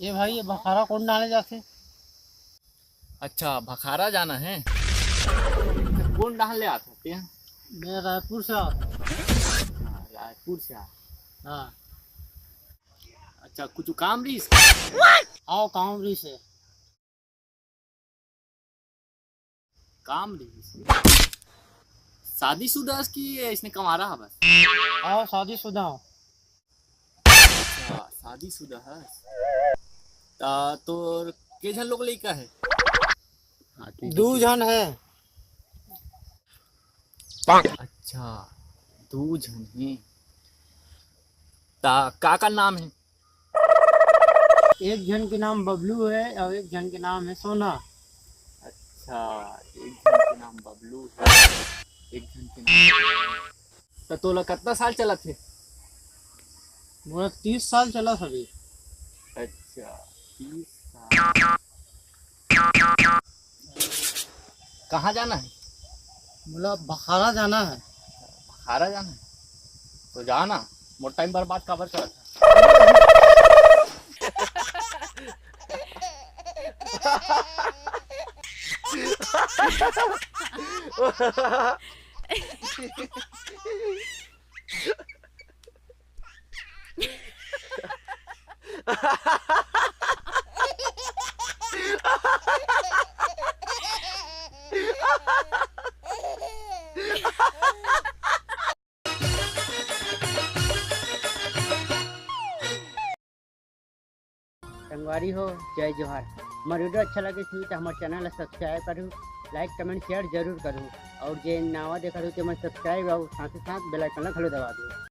ये भाई ये बखारा कौन डाले जाके? अच्छा, भखारा जाना है। कौन डाल ले आते हैं? मैं रायपुर से आता हूँ। रायपुर से आ। हाँ। अच्छा, कुछ काम रही आओ कामरी से। काम रही शादीशुदा की इसने कमा रहा बस। आओ शादीशुदा हूँ। अच्छा, शादीशुदा है। तो के झन लोग लड़का है? 2 जन है। अच्छा, 2 जन है। का नाम है? एक जन के नाम बबलू है और एक जन के नाम है सोना। अच्छा, एक जन के नाम बबलू है, एक जन के नाम। तो तोला कितना साल चला थे? बोला 30 साल चला सभी। अच्छा, 30 साल। कहाँ जाना है? बोला बखारा जाना है। बखारा जाना है तो जाना। मोर टाइम बर्बाद काबर करत है? संगवारी हो जय जोहार। हमारे वीडियो अच्छा लगे थी तो हमारे चैनल ला सब्सक्राइब करूँ, लाइक कमेंट शेयर जरूर करूँ और जे नवा देखा तो मैं सब्सक्राइब और साथ ही साथ बेल आइकन ला घलो दबा दूँ।